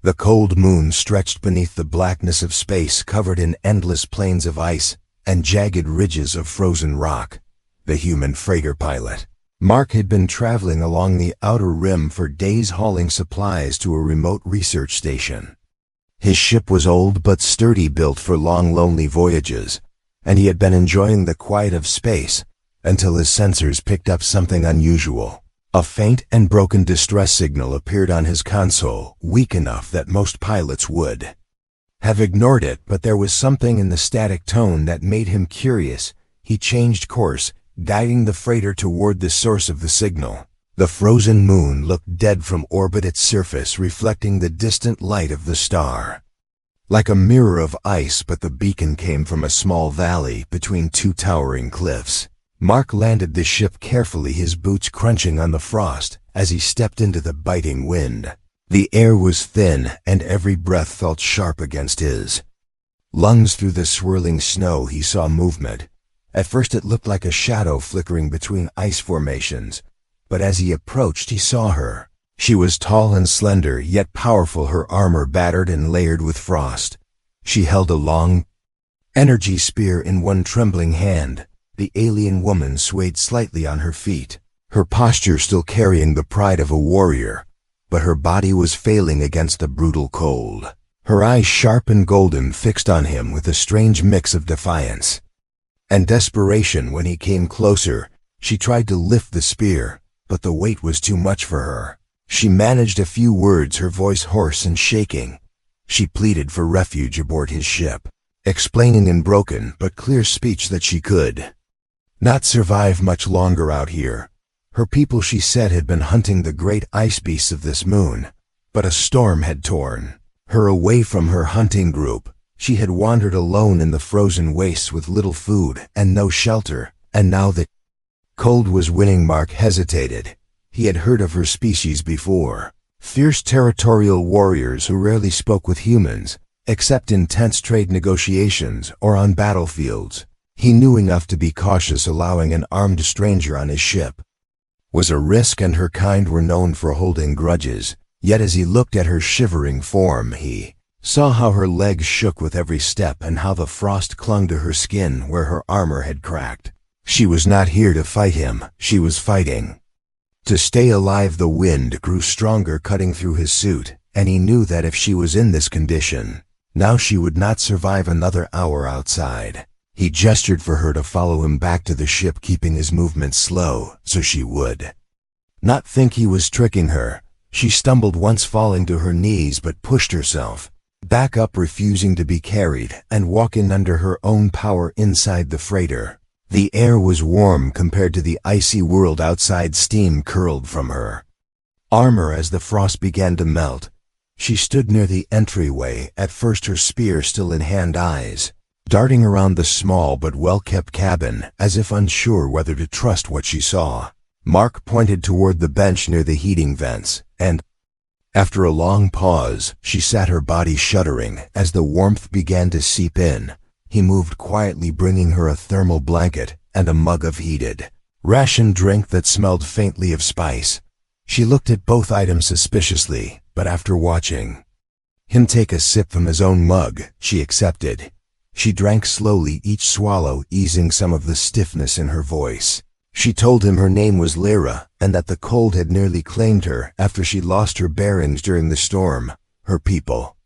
The cold moon stretched beneath the blackness of space, covered in endless plains of ice and jagged ridges of frozen rock. The human freighter pilot, Mark, had been traveling along the outer rim for days, hauling supplies to a remote research station. His ship was old but sturdy, built for long, lonely voyages, and he had been enjoying the quiet of space until his sensors picked up something unusual. A faint and broken distress signal appeared on his console, weak enough that most pilots would have ignored it, but there was something in the static tone that made him curious. He changed course, guiding the freighter toward the source of the signal. The frozen moon looked dead from orbit, its surface reflecting the distant light of the star, like a mirror of ice, but the beacon came from a small valley between two towering cliffs. Mark landed the ship carefully, his boots crunching on the frost as he stepped into the biting wind. The air was thin, and every breath felt sharp against his lungs. Through the swirling snow he saw movement. At first it looked like a shadow flickering between ice formations, but as he approached he saw her. She was tall and slender, yet powerful, her armor battered and layered with frost. She held a long energy spear in one trembling hand. The alien woman swayed slightly on her feet, her posture still carrying the pride of a warrior, but her body was failing against the brutal cold. Her eyes, sharp and golden, fixed on him with a strange mix of defiance and desperation. When he came closer, she tried to lift the spear, but the weight was too much for her. She managed a few words, her voice hoarse and shaking. She pleaded for refuge aboard his ship, explaining in broken but clear speech that she could not survive much longer out here. Her people, she said, had been hunting the great ice beasts of this moon, but a storm had torn her away from her hunting group. She had wandered alone in the frozen wastes with little food and no shelter, and now the cold was winning. Mark hesitated. He had heard of her species before. Fierce territorial warriors who rarely spoke with humans, except in tense trade negotiations or on battlefields. He knew enough to be cautious. Allowing an armed stranger on his ship was a risk, and her kind were known for holding grudges. Yet as he looked at her shivering form, he saw how her legs shook with every step and how the frost clung to her skin where her armor had cracked. She was not here to fight him, she was fighting to stay alive. The wind grew stronger, cutting through his suit, and he knew that if she was in this condition, now she would not survive another hour outside. He gestured for her to follow him back to the ship, keeping his movements slow so she would not think he was tricking her. She stumbled once, falling to her knees, but pushed herself back up, refusing to be carried and walking under her own power inside the freighter. The air was warm compared to the icy world outside. Steam curled from her armor as the frost began to melt. She stood near the entryway, at first her spear still in hand, eyes darting around the small but well-kept cabin as if unsure whether to trust what she saw. Mark pointed toward the bench near the heating vents, and after a long pause, she sat, her body shuddering as the warmth began to seep in. He moved quietly, bringing her a thermal blanket and a mug of heated, rationed drink that smelled faintly of spice. She looked at both items suspiciously, but after watching him take a sip from his own mug, she accepted. She drank slowly, each swallow easing some of the stiffness in her voice. She told him her name was Lyra, and that the cold had nearly claimed her after she lost her bearings during the storm. Her people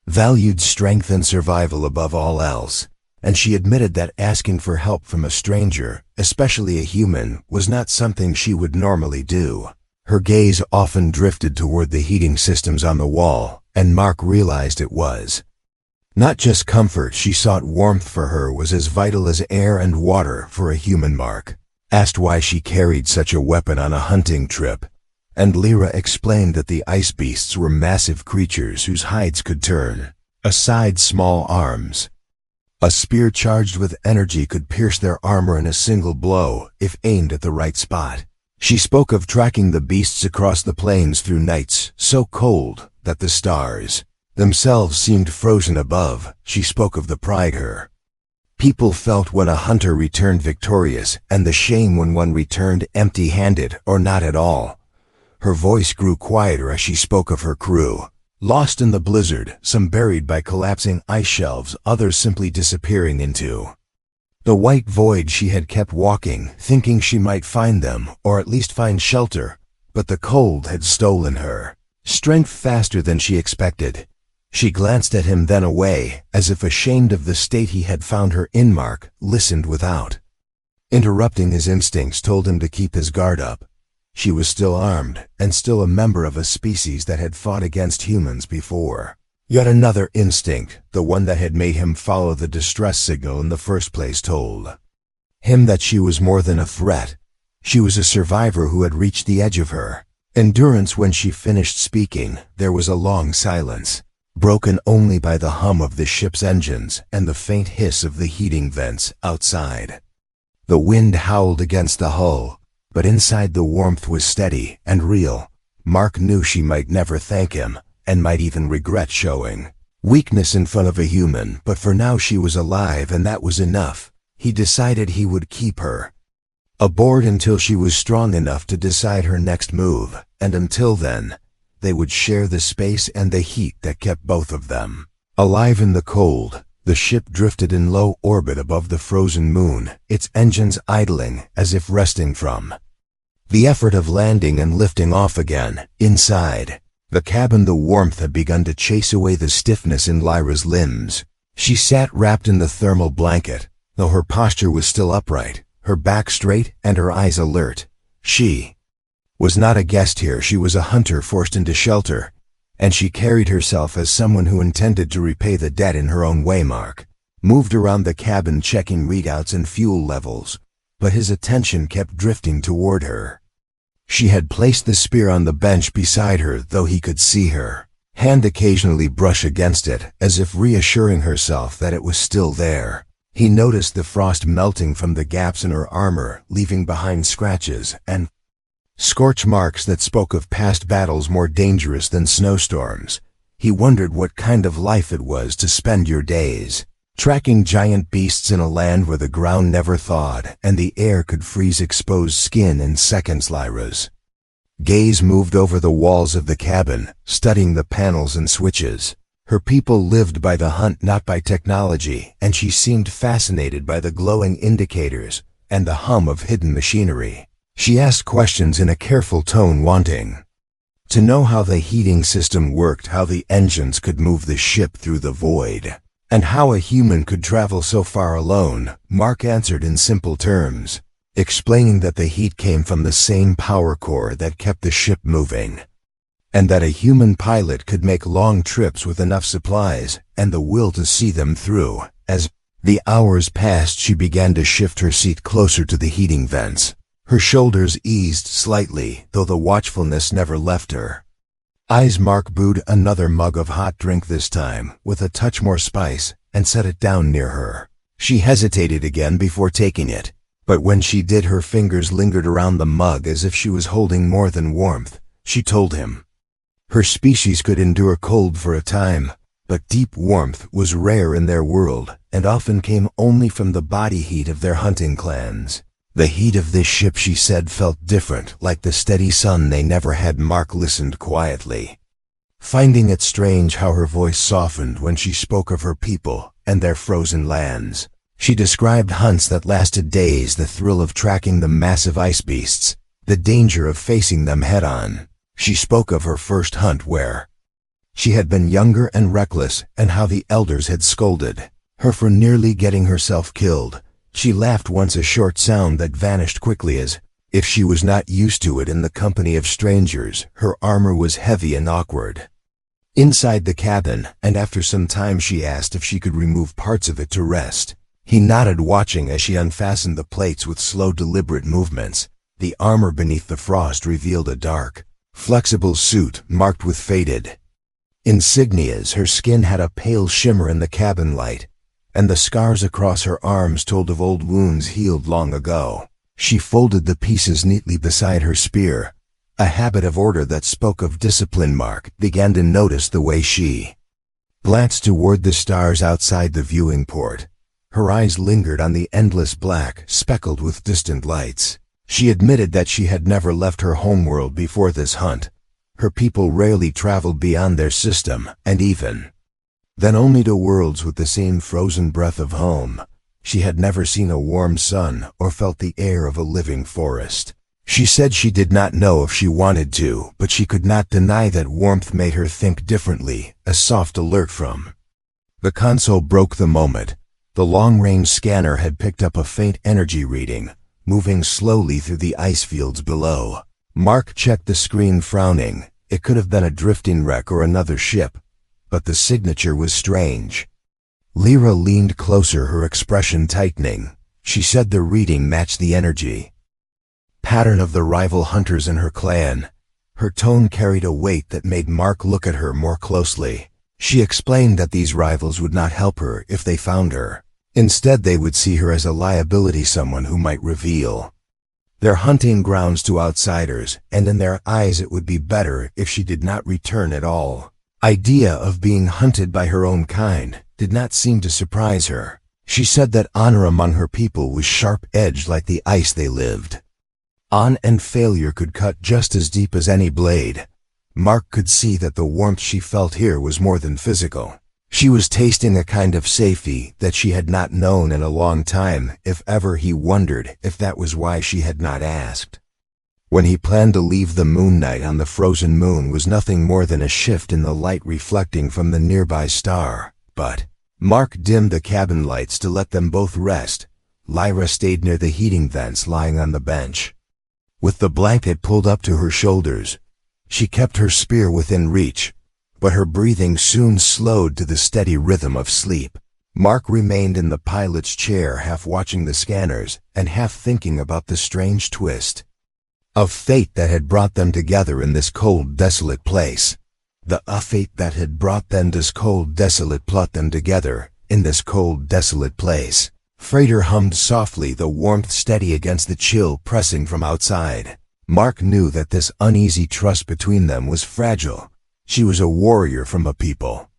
valued strength and survival above all else, and she admitted that asking for help from a stranger, especially a human, was not something she would normally do. Her gaze often drifted toward the heating systems on the wall, and Mark realized it was not just comfort she sought. Warmth for her was as vital as air and water for a human. Mark asked why she carried such a weapon on a hunting trip, and Lyra explained that the ice beasts were massive creatures whose hides could turn aside small arms. A spear charged with energy could pierce their armor in a single blow if aimed at the right spot. She spoke of tracking the beasts across the plains through nights so cold that the stars themselves seemed frozen above. She spoke of the pride her people felt when a hunter returned victorious, and the shame when one returned empty-handed or not at all. Her voice grew quieter as she spoke of her crew, lost in the blizzard, some buried by collapsing ice shelves, others simply disappearing into the white void. She had kept walking, thinking she might find them, or at least find shelter, but the cold had stolen her strength faster than she expected. She glanced at him, then away, as if ashamed of the state he had found her in. Mark listened without interrupting. His instincts told him to keep his guard up. She was still armed, and still a member of a species that had fought against humans before. Yet another instinct, the one that had made him follow the distress signal in the first place, told him that she was more than a threat. She was a survivor who had reached the edge of her endurance. When she finished speaking, there was a long silence, broken only by the hum of the ship's engines and the faint hiss of the heating vents outside. The wind howled against the hull, but inside the warmth was steady and real. Mark knew she might never thank him, and might even regret showing weakness in front of a human, but for now she was alive, and that was enough. He decided he would keep her aboard until she was strong enough to decide her next move, and until then, they would share the space and the heat that kept both of them alive in the cold. The ship drifted in low orbit above the frozen moon, its engines idling as if resting from the effort of landing and lifting off again. Inside the cabin, the warmth had begun to chase away the stiffness in Lyra's limbs. She sat wrapped in the thermal blanket, though her posture was still upright, her back straight and her eyes alert. She was not a guest here. She was a hunter forced into shelter, and she carried herself as someone who intended to repay the debt in her own way. Mark moved around the cabin, checking readouts and fuel levels, but his attention kept drifting toward her. She had placed the spear on the bench beside her, though he could see her hand occasionally brush against it, as if reassuring herself that it was still there. He noticed the frost melting from the gaps in her armor, leaving behind scratches and scorch marks that spoke of past battles more dangerous than snowstorms. He wondered what kind of life it was to spend your days tracking giant beasts in a land where the ground never thawed and the air could freeze exposed skin in seconds. Lyra's gaze moved over the walls of the cabin, studying the panels and switches. Her people lived by the hunt, not by technology, and she seemed fascinated by the glowing indicators and the hum of hidden machinery. She asked questions in a careful tone, wanting to know how the heating system worked, how the engines could move the ship through the void, and how a human could travel so far alone. Mark answered in simple terms, explaining that the heat came from the same power core that kept the ship moving, and that a human pilot could make long trips with enough supplies and the will to see them through. As the hours passed, she began to shift her seat closer to the heating vents. Her shoulders eased slightly, though the watchfulness never left her eyes. Mark brewed another mug of hot drink, this time with a touch more spice, and set it down near her. She hesitated again before taking it, but when she did, her fingers lingered around the mug as if she was holding more than warmth. She told him her species could endure cold for a time, but deep warmth was rare in their world and often came only from the body heat of their hunting clans. The heat of this ship, she said, felt different, like the steady sun they never had. Mark listened quietly, finding it strange how her voice softened when she spoke of her people and their frozen lands. She described hunts that lasted days, the thrill of tracking the massive ice beasts, the danger of facing them head-on. She spoke of her first hunt, where she had been younger and reckless, and how the elders had scolded her for nearly getting herself killed. She laughed once, a short sound that vanished quickly, as if she was not used to it in the company of strangers. Her armor was heavy and awkward inside the cabin, and after some time she asked if she could remove parts of it to rest. He nodded, watching as she unfastened the plates with slow, deliberate movements. The armor beneath the frost revealed a dark, flexible suit marked with faded insignias. Her skin had a pale shimmer in the cabin light, and the scars across her arms told of old wounds healed long ago. She folded the pieces neatly beside her spear, a habit of order that spoke of discipline. Mark began to notice the way she glanced toward the stars outside the viewing port. Her eyes lingered on the endless black, speckled with distant lights. She admitted that she had never left her homeworld before this hunt. Her people rarely traveled beyond their system, and even then only to worlds with the same frozen breath of home. She had never seen a warm sun or felt the air of a living forest. She said she did not know if she wanted to, but she could not deny that warmth made her think differently, a soft alert from the console broke the moment. The long-range scanner had picked up a faint energy reading, moving slowly through the ice fields below. Mark checked the screen, frowning. It could have been a drifting wreck or another ship, but the signature was strange. Lyra leaned closer, her expression tightening. She said the reading matched the energy pattern of the rival hunters in her clan. Her tone carried a weight that made Mark look at her more closely. She explained that these rivals would not help her if they found her. Instead, they would see her as a liability, someone who might reveal their hunting grounds to outsiders, and in their eyes it would be better if she did not return at all. Idea of being hunted by her own kind did not seem to surprise her. She said that honor among her people was sharp-edged like the ice they lived on, and failure could cut just as deep as any blade. Mark could see that the warmth she felt here was more than physical. She was tasting a kind of safety that she had not known in a long time. If ever, he wondered if that was why she had not asked. When he planned to leave, the moon night on the frozen moon was nothing more than a shift in the light reflecting from the nearby star. But Mark dimmed the cabin lights to let them both rest. Lyra stayed near the heating vents, lying on the bench. With the blanket pulled up to her shoulders, she kept her spear within reach, but her breathing soon slowed to the steady rhythm of sleep. Mark remained in the pilot's chair, half watching the scanners and half thinking about the strange twist of fate that had brought them together in this cold, desolate place. The fate that had brought them this cold, desolate plot them together in this cold, desolate place. Freighter hummed softly, the warmth steady against the chill pressing from outside. Mark knew that this uneasy trust between them was fragile. She was a warrior from a people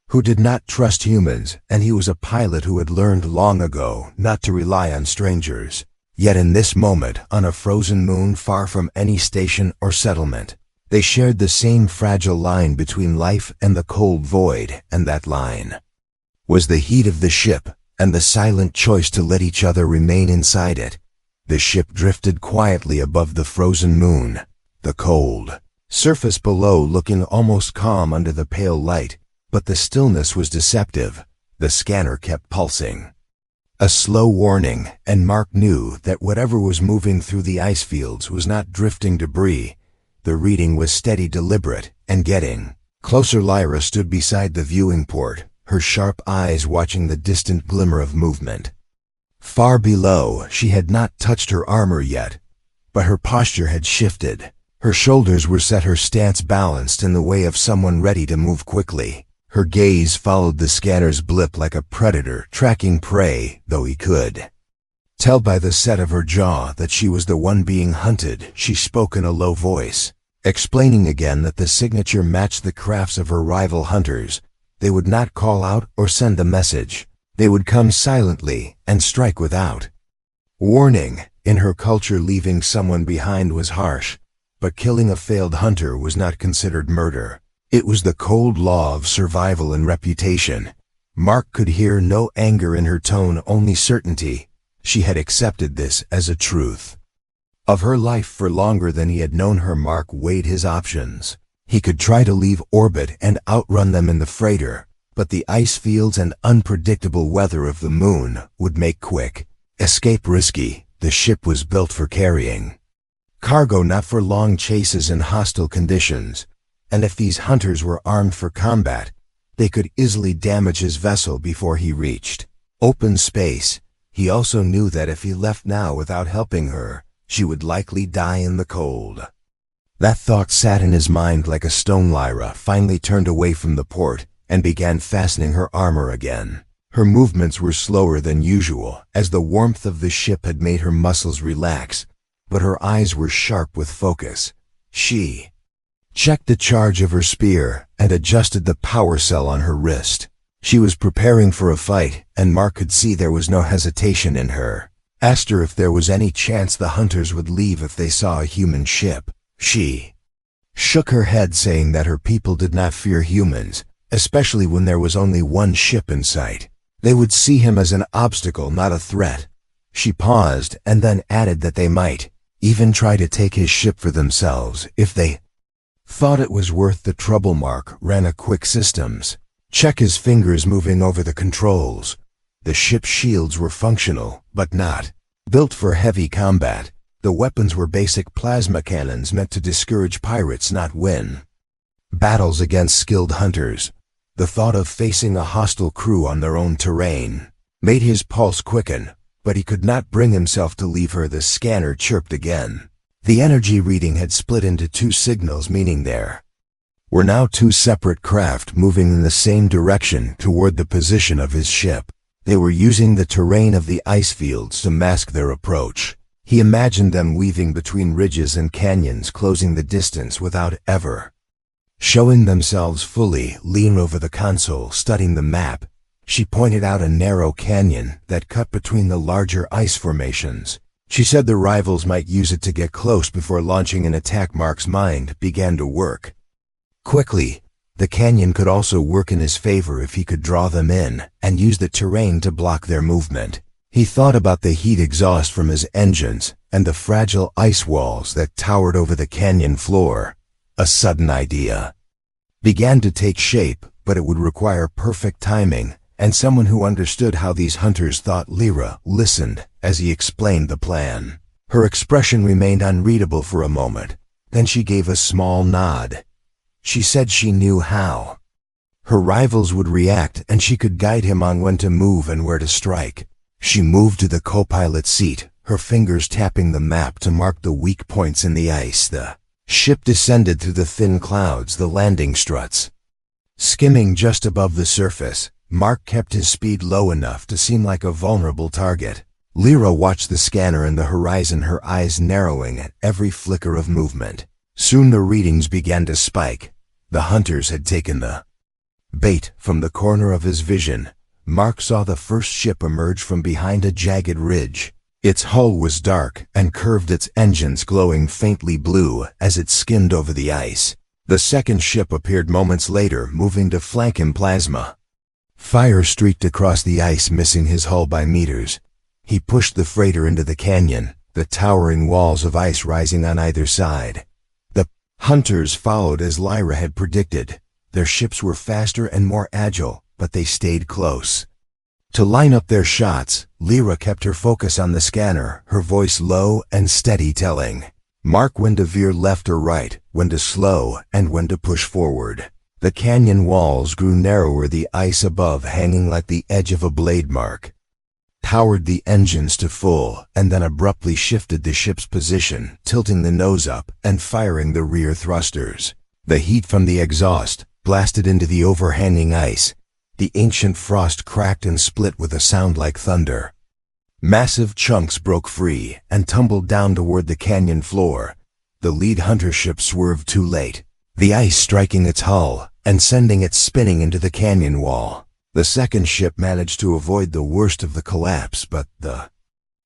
who did not trust humans, and he was a pilot who had learned long ago not to rely on strangers. Yet in this moment, on a frozen moon far from any station or settlement, they shared the same fragile line between life and the cold void, and that line was the heat of the ship and the silent choice to let each other remain inside it. The ship drifted quietly above the frozen moon, the cold surface below looking almost calm under the pale light, but the stillness was deceptive. The scanner kept pulsing, a slow warning, and Mark knew that whatever was moving through the ice fields was not drifting debris. The reading was steady, deliberate, and getting closer. Lyra stood beside the viewing port, her sharp eyes watching the distant glimmer of movement far below. She had not touched her armor yet, but her posture had shifted. Her shoulders were set, her stance balanced in the way of someone ready to move quickly. Her gaze followed the scanner's blip like a predator tracking prey, though he could tell by the set of her jaw that she was the one being hunted. She spoke in a low voice, explaining again that the signature matched the crafts of her rival hunters. They would not call out or send a message. They would come silently and strike without warning. In her culture, leaving someone behind was harsh, but killing a failed hunter was not considered murder. It was the cold law of survival and reputation. Mark could hear no anger in her tone, only certainty. She had accepted this as a truth of her life for longer than he had known her. Mark weighed his options. He could try to leave orbit and outrun them in the freighter, but the ice fields and unpredictable weather of the moon would make quick escape risky. The ship was built for carrying cargo, not for long chases in hostile conditions, and if these hunters were armed for combat, they could easily damage his vessel before he reached open space. He also knew that if he left now without helping her, she would likely die in the cold. That thought sat in his mind like a stone. Lyra finally turned away from the port and began fastening her armor again. Her movements were slower than usual, as the warmth of the ship had made her muscles relax, but her eyes were sharp with focus. She checked the charge of her spear and adjusted the power cell on her wrist. She was preparing for a fight, and Mark could see there was no hesitation in her. Asked her if there was any chance the hunters would leave if they saw a human ship. She shook her head, saying that her people did not fear humans, especially when there was only one ship in sight. They would see him as an obstacle, not a threat. She paused and then added that they might even try to take his ship for themselves if they thought it was worth the trouble. Mark ran a quick systems check, his fingers moving over the controls. The ship's shields were functional, but not built for heavy combat. The weapons were basic plasma cannons meant to discourage pirates, not win battles against skilled hunters. The thought of facing a hostile crew on their own terrain made his pulse quicken, but he could not bring himself to leave her. The scanner chirped again. The energy reading had split into two signals, meaning there were now two separate craft moving in the same direction toward the position of his ship. They were using the terrain of the ice fields to mask their approach. He imagined them weaving between ridges and canyons, closing the distance without ever showing themselves fully. Leaning over the console, studying the map, she pointed out a narrow canyon that cut between the larger ice formations. She said the rivals might use it to get close before launching an attack. Mark's mind began to work quickly. The canyon could also work in his favor if he could draw them in and use the terrain to block their movement. He thought about the heat exhaust from his engines and the fragile ice walls that towered over the canyon floor. A sudden idea began to take shape, but it would require perfect timing and someone who understood how these hunters thought. Lyra listened as he explained the plan. Her expression remained unreadable for a moment. Then she gave a small nod. She said she knew how her rivals would react, and she could guide him on when to move and where to strike. She moved to the co-pilot seat, her fingers tapping the map to mark the weak points in the ice. The ship descended through the thin clouds, the landing struts skimming just above the surface. Mark kept his speed low enough to seem like a vulnerable target. Lyra watched the scanner and the horizon, her eyes narrowing at every flicker of movement. Soon the readings began to spike. The hunters had taken the bait. From the corner of his vision, Mark saw the first ship emerge from behind a jagged ridge. Its hull was dark and curved, its engines glowing faintly blue as it skimmed over the ice. The second ship appeared moments later, moving to flank him. Plasma fire streaked across the ice, missing his hull by meters. He pushed the freighter into the canyon, the towering walls of ice rising on either side. The hunters followed as Lyra had predicted. Their ships were faster and more agile, but they stayed close to line up their shots. Lyra kept her focus on the scanner, her voice low and steady, telling Mark when to veer left or right, when to slow, and when to push forward. The canyon walls grew narrower, the ice above hanging like the edge of a blade. Mark powered the engines to full and then abruptly shifted the ship's position, tilting the nose up and firing the rear thrusters. The heat from the exhaust blasted into the overhanging ice. The ancient frost cracked and split with a sound like thunder. Massive chunks broke free and tumbled down toward the canyon floor. The lead hunter ship swerved too late, the ice striking its hull and sending it spinning into the canyon wall. The second ship managed to avoid the worst of the collapse, but the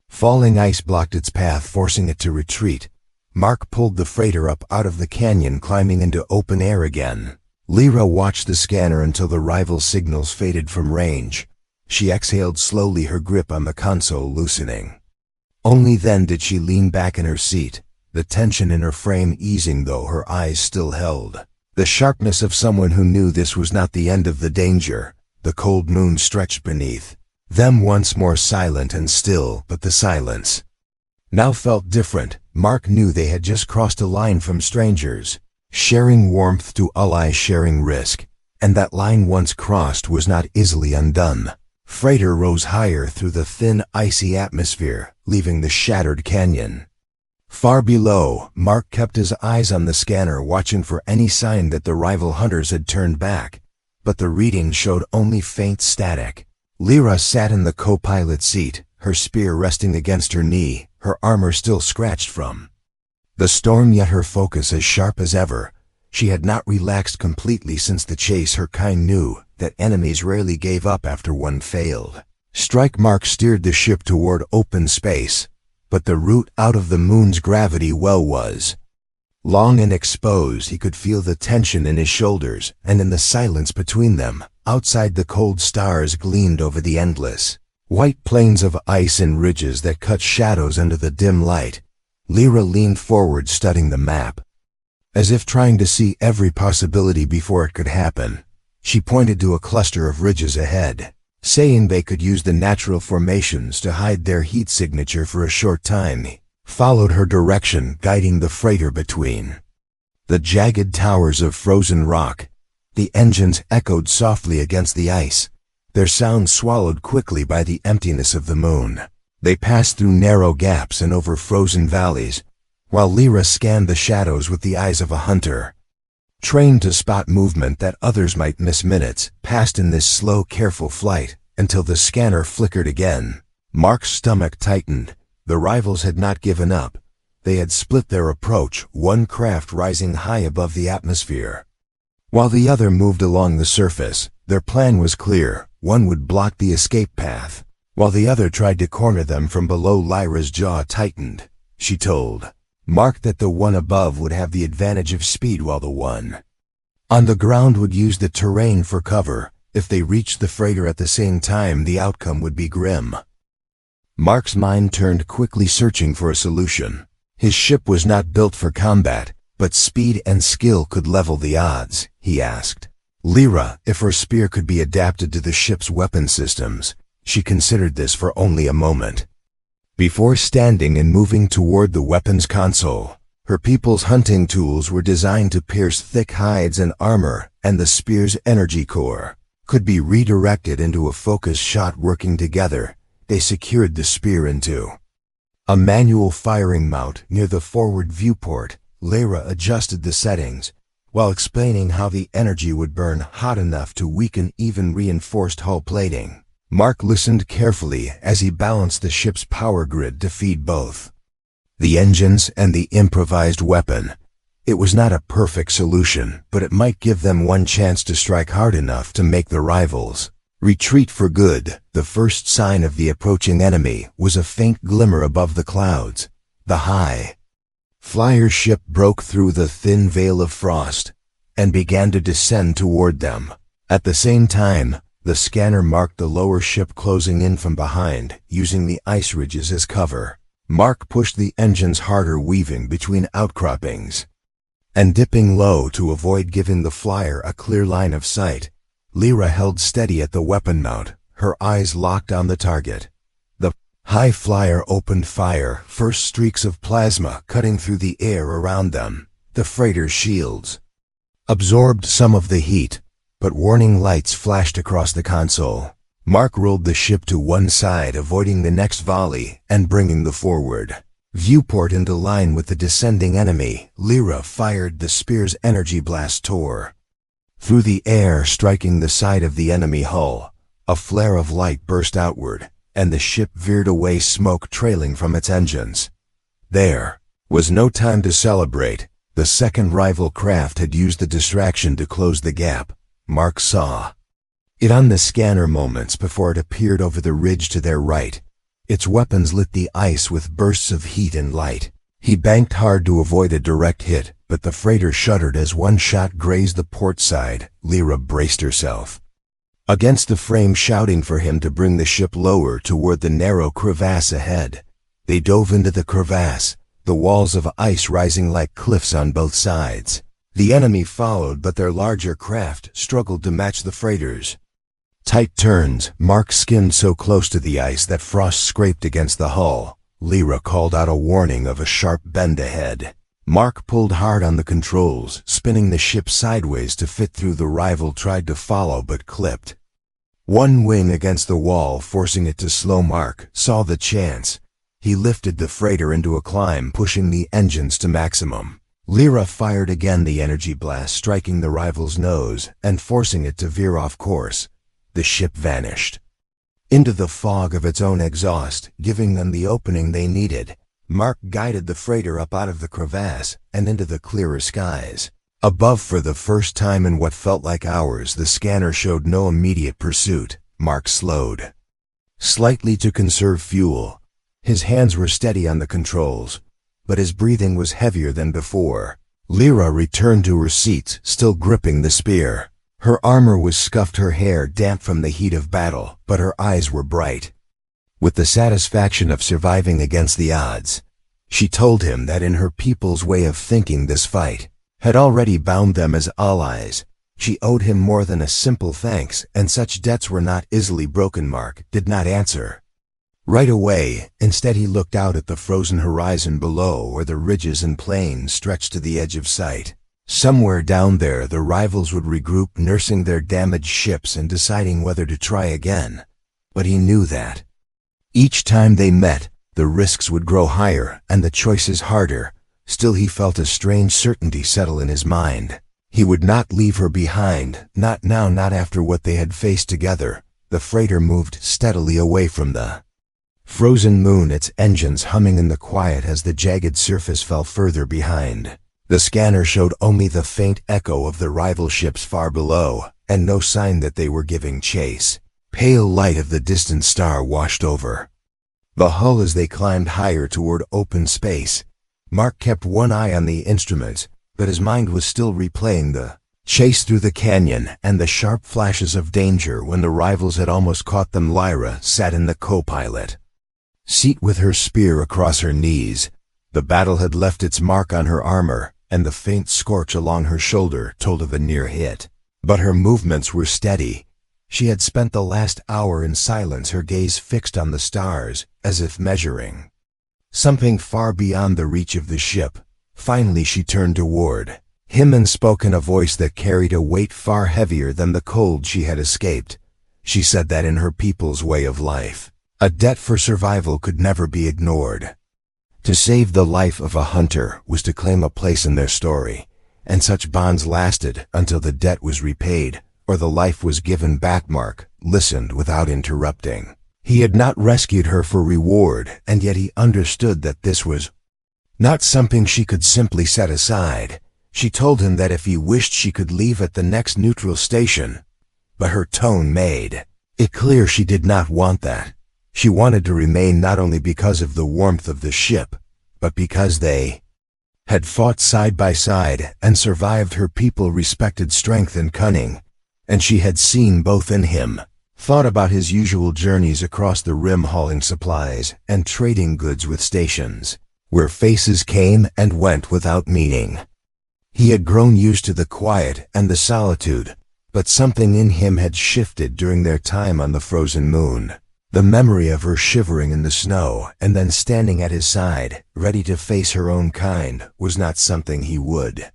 falling ice blocked its path, forcing it to retreat. Mark pulled the freighter up out of the canyon, climbing into open air again. Lyra watched the scanner until the rival signals faded from range. She exhaled slowly, her grip on the console loosening. Only then did she lean back in her seat, the tension in her frame easing, though her eyes still held the sharpness of someone who knew this was not the end of the danger. The cold moon stretched beneath them, once more silent and still, but the silence now felt different. Mark knew they had just crossed a line from strangers, sharing warmth, to allies sharing risk, and that line once crossed was not easily undone. Freighter rose higher through the thin, icy atmosphere, leaving the shattered canyon far below. Mark kept his eyes on the scanner, watching for any sign that the rival hunters had turned back, but the reading showed only faint static. Lyra sat in the co-pilot seat, her spear resting against her knee, her armor still scratched from the storm, yet her focus as sharp as ever. She had not relaxed completely since the chase. Her kind knew that enemies rarely gave up after one failed strike. Mark steered the ship toward open space, but the route out of the moon's gravity well was Long and exposed, he could feel the tension in his shoulders, and in the silence between them, outside the cold stars gleamed over the endless white plains of ice and ridges that cut shadows under the dim light. Lyra leaned forward, studying the map. As if trying to see every possibility before it could happen, she pointed to a cluster of ridges ahead, saying they could use the natural formations to hide their heat signature for a short time. He followed her direction, guiding the freighter between the jagged towers of frozen rock. The engines echoed softly against the ice, their sound swallowed quickly by the emptiness of the moon. They passed through narrow gaps and over frozen valleys, while Lyra scanned the shadows with the eyes of a hunter, trained to spot movement that others might miss. Minutes passed in this slow, careful flight, until the scanner flickered again. Mark's stomach tightened. The rivals had not given up. They had split their approach, one craft rising high above the atmosphere, while the other moved along the surface. Their plan was clear. One would block the escape path, while the other tried to corner them from below. Lyra's jaw tightened. She told Mark that the one above would have the advantage of speed, while the one on the ground would use the terrain for cover. If they reached the freighter at the same time, the outcome would be grim. Mark's mind turned quickly, searching for a solution. His ship was not built for combat, but speed and skill could level the odds. He asked Lyra if her spear could be adapted to the ship's weapon systems. She considered this for only a moment before standing and moving toward the weapons console. Her people's hunting tools were designed to pierce thick hides and armor, and the spear's energy core could be redirected into a focused shot. Working together, they secured the spear into a manual firing mount near the forward viewport. Lyra adjusted the settings, while explaining how the energy would burn hot enough to weaken even reinforced hull plating. Mark listened carefully as he balanced the ship's power grid to feed both the engines and the improvised weapon. It was not a perfect solution, but it might give them one chance to strike hard enough to make the rivals retreat for good. The first sign of the approaching enemy was a faint glimmer above the clouds. The high flyer ship broke through the thin veil of frost and began to descend toward them. At the same time, the scanner marked the lower ship closing in from behind, using the ice ridges as cover. Mark pushed the engines harder, weaving between outcroppings and dipping low to avoid giving the flyer a clear line of sight. Lyra held steady at the weapon mount, her eyes locked on the target. The high flyer opened fire, first streaks of plasma cutting through the air around them. The freighter's shields absorbed some of the heat, but warning lights flashed across the console. Mark rolled the ship to one side, avoiding the next volley and bringing the forward viewport into line with the descending enemy. Lyra fired. The spear's energy blast tore through the air, striking the side of the enemy hull. A flare of light burst outward, and the ship veered away, smoke trailing from its engines. There was no time to celebrate. The second rival craft had used the distraction to close the gap. Mark saw it on the scanner moments before it appeared over the ridge to their right. Its weapons lit the ice with bursts of heat and light. He banked hard to avoid a direct hit, but the freighter shuddered as one shot grazed the port side. Lyra braced herself against the frame, shouting for him to bring the ship lower toward the narrow crevasse ahead. They dove into the crevasse, the walls of ice rising like cliffs on both sides. The enemy followed, but their larger craft struggled to match the freighter's tight turns. Mark skimmed so close to the ice that frost scraped against the hull. Lyra called out a warning of a sharp bend ahead. Mark pulled hard on the controls, spinning the ship sideways to fit through. The rival tried to follow but clipped one wing against the wall, forcing it to slow. Mark saw the chance. He lifted the freighter into a climb, pushing the engines to maximum. Lyra fired again, the energy blast striking the rival's nose and forcing it to veer off course. The ship vanished into the fog of its own exhaust, giving them the opening they needed. Mark guided the freighter up out of the crevasse and into the clearer skies. Above, for the first time in what felt like hours, the scanner showed no immediate pursuit. Mark slowed slightly to conserve fuel. His hands were steady on the controls, but his breathing was heavier than before. Lyra returned to her seat, still gripping the spear. Her armor was scuffed, her hair damp from the heat of battle, but her eyes were bright with the satisfaction of surviving against the odds. She told him that in her people's way of thinking, this fight had already bound them as allies. She owed him more than a simple thanks, and such debts were not easily broken. Mark did not answer right away. Instead, he looked out at the frozen horizon below, where the ridges and plains stretched to the edge of sight. Somewhere down there, the rivals would regroup, nursing their damaged ships and deciding whether to try again. But he knew that each time they met, the risks would grow higher and the choices harder. Still, he felt a strange certainty settle in his mind. He would not leave her behind, not now, not after what they had faced together. The freighter moved steadily away from the frozen moon, its engines humming in the quiet as the jagged surface fell further behind. The scanner showed only the faint echo of the rival ships far below, and no sign that they were giving chase. Pale light of the distant star washed over the hull as they climbed higher toward open space. Mark kept one eye on the instruments, but his mind was still replaying the chase through the canyon and the sharp flashes of danger when the rivals had almost caught them. Lyra sat in the co-pilot seat with her spear across her knees. The battle had left its mark on her armor, and the faint scorch along her shoulder told of a near hit. But her movements were steady. She had spent the last hour in silence, her gaze fixed on the stars, as if measuring something far beyond the reach of the ship. Finally, she turned toward him and spoke in a voice that carried a weight far heavier than the cold she had escaped. She said that in her people's way of life, a debt for survival could never be ignored. To save the life of a hunter was to claim a place in their story, and such bonds lasted until the debt was repaid or the life was given back. Mark listened without interrupting. He had not rescued her for reward, and yet he understood that this was not something she could simply set aside. She told him that if he wished, she could leave at the next neutral station, but her tone made it clear she did not want that. She wanted to remain, not only because of the warmth of the ship, but because they had fought side by side and survived. Her people respected strength and cunning, and she had seen both in him. Thought about his usual journeys across the rim, hauling supplies and trading goods with stations where faces came and went without meaning. He had grown used to the quiet and the solitude, but something in him had shifted during their time on the frozen moon. The memory of her shivering in the snow and then standing at his side, ready to face her own kind, was not something he would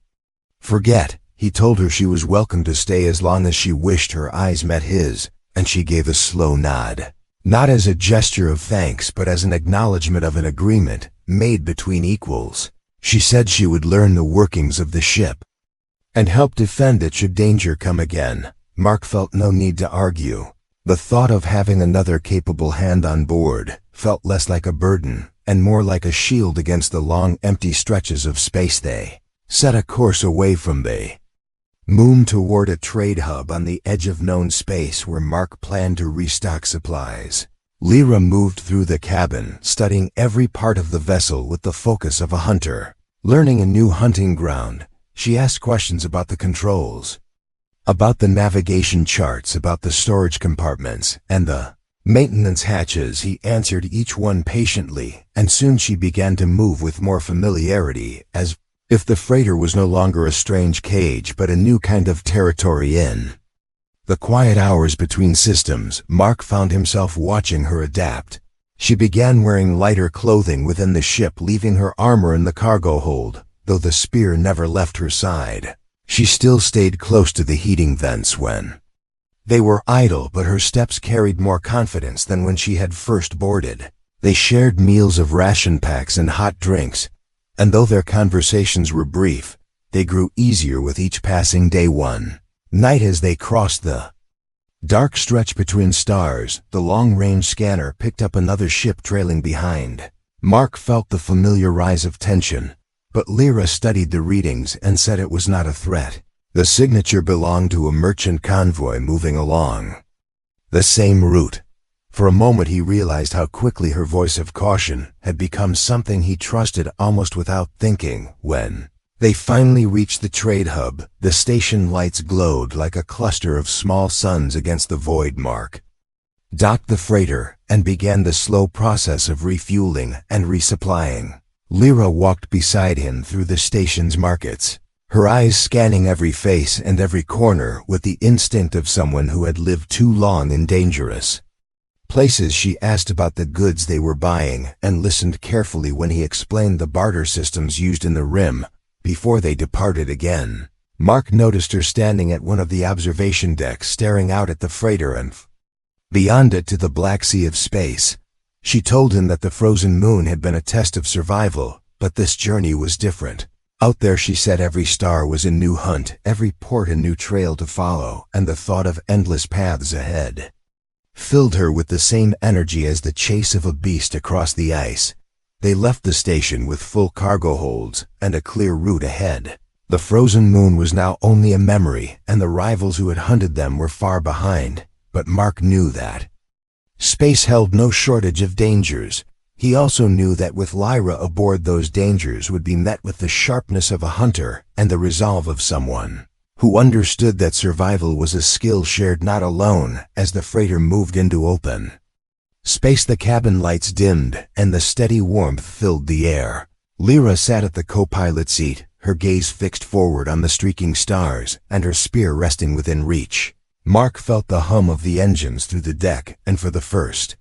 forget. He told her she was welcome to stay as long as she wished. Her eyes met his, and she gave a slow nod. Not as a gesture of thanks, but as an acknowledgement of an agreement made between equals. She said she would learn the workings of the ship and help defend it should danger come again. Mark felt no need to argue. The thought of having another capable hand on board felt less like a burden and more like a shield against the long, empty stretches of space. They set a course away from the moon toward a trade hub on the edge of known space where Mark planned to restock supplies. Lyra moved through the cabin, studying every part of the vessel with the focus of a hunter. Learning a new hunting ground, she asked questions about the controls, about the navigation charts, about the storage compartments, and the maintenance hatches. He answered each one patiently, and soon she began to move with more familiarity, as if the freighter was no longer a strange cage but a new kind of territory. In the quiet hours between systems, Mark found himself watching her adapt. She began wearing lighter clothing within the ship, leaving her armor in the cargo hold. Though the spear never left her side, she still stayed close to the heating vents when they were idle, but her steps carried more confidence than when she had first boarded. They shared meals of ration packs and hot drinks, and though their conversations were brief, they grew easier with each passing day. One night, as they crossed the dark stretch between stars, the long-range scanner picked up another ship trailing behind. Mark felt the familiar rise of tension, but Lyra studied the readings and said it was not a threat. The signature belonged to a merchant convoy moving along the same route. For a moment he realized how quickly her voice of caution had become something he trusted almost without thinking. When They finally reached the trade hub. The station lights glowed like a cluster of small suns against the void. Mark docked the freighter and began the slow process of refueling and resupplying. Lyra walked beside him through the station's markets, her eyes scanning every face and every corner with the instinct of someone who had lived too long in dangerous places. She asked about the goods they were buying and listened carefully when he explained the barter systems used in the rim before they departed again. Mark noticed her standing at one of the observation decks, staring out at the freighter and beyond it to the black sea of space. She told him that the frozen moon had been a test of survival, but this journey was different. Out there, she said, every star was a new hunt, every port a new trail to follow, and the thought of endless paths ahead filled her with the same energy as the chase of a beast across the ice. They left the station with full cargo holds and a clear route ahead. The frozen moon was now only a memory, and the rivals who had hunted them were far behind, but Mark knew that space held no shortage of dangers. He also knew that with Lyra aboard, those dangers would be met with the sharpness of a hunter and the resolve of someone who understood that survival was a skill shared not alone. As the freighter moved into open space, the cabin lights dimmed and the steady warmth filled the air. Lyra sat at the co-pilot seat, her gaze fixed forward on the streaking stars and her spear resting within reach. Mark felt the hum of the engines through the deck, and for the first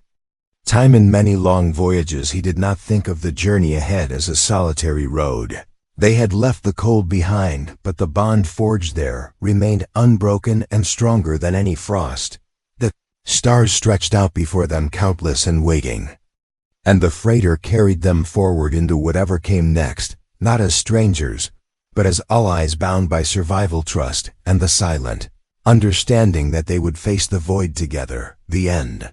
time in many long voyages, he did not think of the journey ahead as a solitary road. They had left the cold behind, but the bond forged there remained unbroken and stronger than any frost. The stars stretched out before them, countless and waiting, and the freighter carried them forward into whatever came next, not as strangers, but as allies bound by survival, trust, and the silent understanding that they would face the void together. The end.